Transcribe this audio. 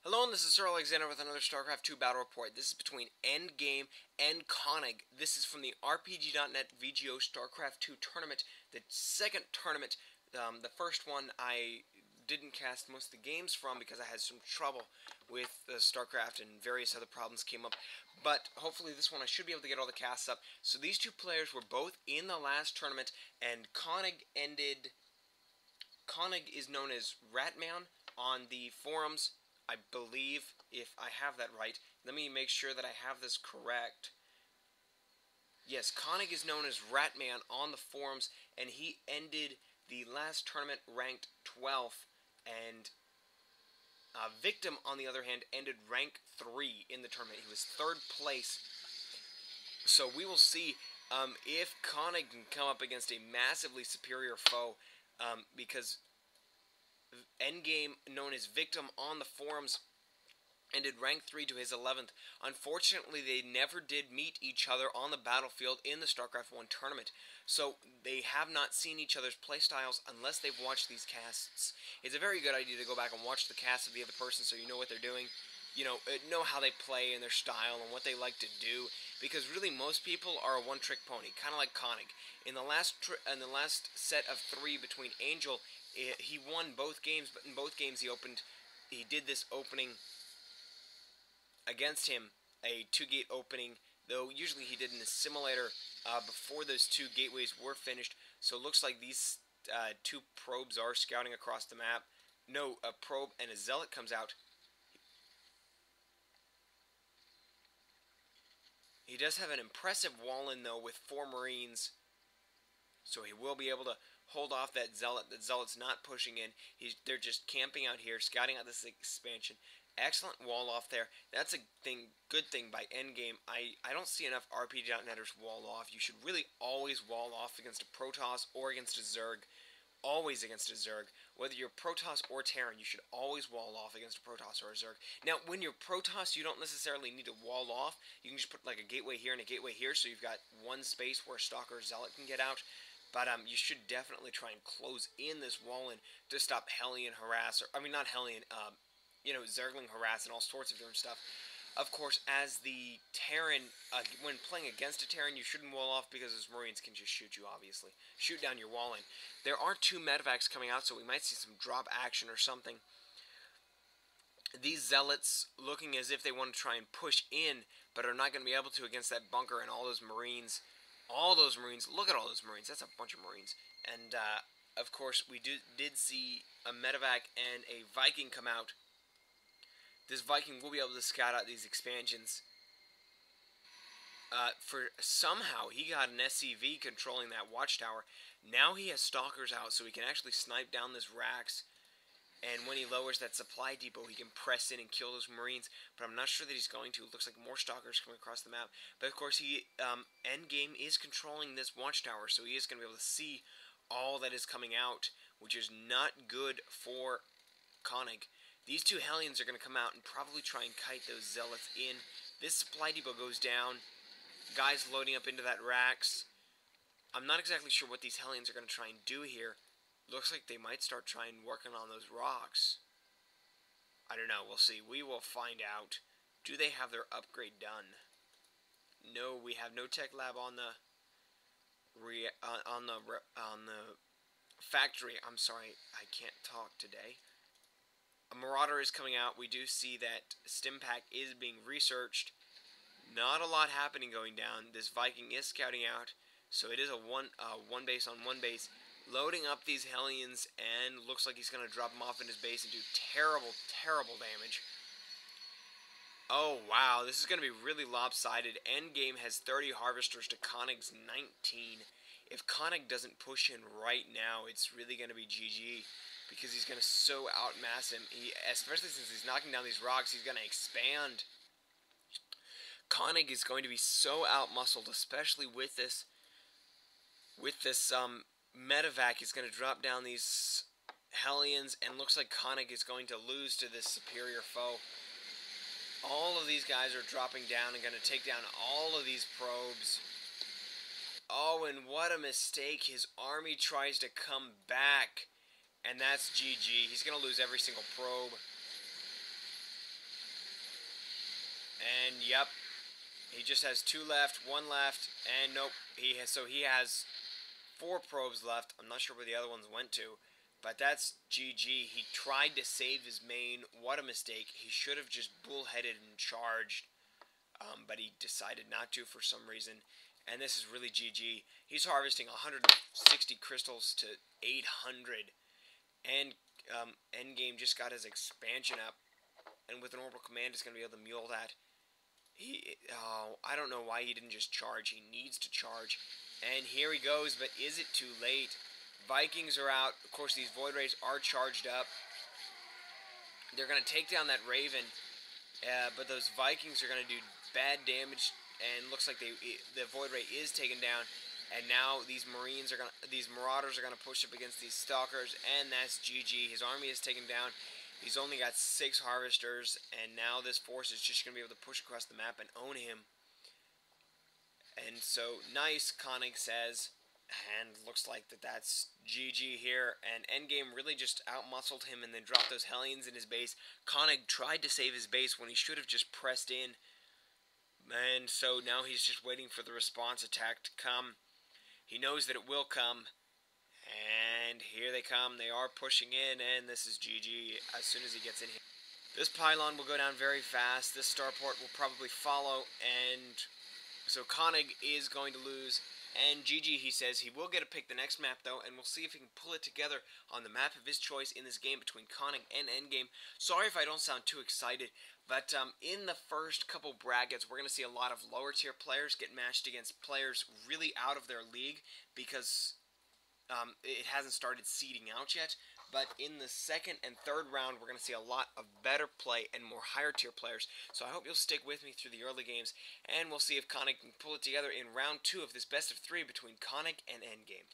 Hello, and this is Sir Alexander with another Starcraft 2 battle report. This is between Endgame and Konig. This is from the RPG.net VGO Starcraft 2 tournament, the second tournament. The first one I didn't cast most of the games from because I had some trouble with Starcraft and various other problems came up. But hopefully this one I should be able to get all the casts up. So these two players were both in the last tournament, and Konig is known as Ratman on the forums, I believe, if I have that right. Let me make sure that I have this correct. Yes, Konig is known as Ratman on the forums, and he ended the last tournament ranked 12th, and Victim, on the other hand, ended rank 3 in the tournament. He was third place. So we will see if Konig can come up against a massively superior foe, because Endgame, known as Victim on the forums, ended rank 3 to his 11th. Unfortunately, they never did meet each other on the battlefield in the StarCraft 1 tournament, so they have not seen each other's playstyles unless they've watched these casts. It's a very good idea to go back and watch the cast of the other person so you know what they're doing. Know how they play and their style and what they like to do, because really most people are a one-trick pony, kind of like Konig. In the last set of 3 between Angel, he won both games, but in both games he did this opening against him, a 2-gate opening, though usually he did in the simulator before those 2 gateways were finished. So it looks like these 2 probes are scouting across the map. No, a probe and a zealot comes out. He does have an impressive wall-in, though, with 4 Marines, so he will be able to hold off that zealot. That zealot's not pushing in. They're just camping out here, scouting out this expansion. Excellent wall off there. That's a good thing by Endgame. I don't see enough RPG.netters wall off. You should really always wall off against a Protoss or against a Zerg. Always against a Zerg. Whether you're Protoss or Terran, you should always wall off against a Protoss or a Zerg. Now, when you're Protoss, you don't necessarily need to wall off. You can just put like a gateway here and a gateway here, so you've got one space where Stalker or Zealot can get out. But you should definitely try and close in this wall in to stop Hellion harass, not Hellion, Zergling harass and all sorts of different stuff. Of course, as the Terran, when playing against a Terran, you shouldn't wall off because those Marines can just shoot you, obviously. Shoot down your wall in. There are 2 medevacs coming out, so we might see some drop action or something. These Zealots looking as if they want to try and push in, but are not going to be able to against that bunker and all those Marines. All those Marines. Look at all those Marines. That's a bunch of Marines. And, of course, we did see a medevac and a Viking come out. This Viking will be able to scout out these expansions. For somehow he got an SCV controlling that watchtower. Now he has stalkers out, so he can actually snipe down this Rax. And when he lowers that supply depot, he can press in and kill those Marines. But I'm not sure that he's going to. It looks like more stalkers coming across the map. But of course, Endgame is controlling this watchtower, so he is going to be able to see all that is coming out, which is not good for Konig. These 2 Hellions are going to come out and probably try and kite those Zealots in. This supply depot goes down. Guys loading up into that Rax. I'm not exactly sure what these Hellions are going to try and do here. Looks like they might start trying working on those rocks. I don't know. We'll see. We will find out. Do they have their upgrade done? No, we have no tech lab on the factory. I'm sorry, I can't talk today. A Marauder is coming out. We do see that Stimpack is being researched. Not a lot happening going down. This Viking is scouting out, so it is a one base on one base. Loading up these Hellions, and looks like he's going to drop them off in his base and do terrible, terrible damage. Oh, wow. This is going to be really lopsided. Endgame has 30 Harvesters to Konig's 19. If Konig doesn't push in right now, it's really going to be GG, because he's going to so outmass him. Especially since he's knocking down these rocks, he's going to expand. Konig is going to be so outmuscled, especially with this medevac. He's going to drop down these Hellions, and looks like Konig is going to lose to this superior foe. All of these guys are dropping down and going to take down all of these probes. Oh, and what a mistake. His army tries to come back, and that's GG. He's going to lose every single probe. And yep, he just has 2 left, 1 left, and nope. He has 4 probes left. I'm not sure where the other ones went to. But that's GG. He tried to save his main. What a mistake. He should have just bullheaded and charged. But he decided not to for some reason. And this is really GG. He's harvesting 160 crystals to 800. And Endgame just got his expansion up. And with an orbital command, he's going to be able to mule that. I don't know why he didn't just charge. He needs to charge. And here he goes, but is it too late? Vikings are out. Of course, these Void Rays are charged up. They're going to take down that Raven. But those Vikings are going to do bad damage. And looks like the Void Ray is taken down. And now these Marauders are going to push up against these Stalkers. And that's GG. His army is taken down. He's only got 6 Harvesters, and now this force is just going to be able to push across the map and own him. And so, nice, Konig says, and looks like that's GG here. And Endgame really just outmuscled him and then dropped those Hellions in his base. Konig tried to save his base when he should have just pressed in. And so now he's just waiting for the response attack to come. He knows that it will come. And here they come. They are pushing in, and this is GG as soon as he gets in here. This pylon will go down very fast. This starport will probably follow, and so Konig is going to lose. And GG, he says. He will get to pick the next map, though, and we'll see if he can pull it together on the map of his choice in this game between Konig and Endgame. Sorry if I don't sound too excited, but in the first couple brackets, we're going to see a lot of lower-tier players get matched against players really out of their league because it hasn't started seeding out yet, but in the second and third round, we're going to see a lot of better play and more higher tier players. So I hope you'll stick with me through the early games, and we'll see if Konig can pull it together in round 2 of this best of 3 between Konig and Endgame.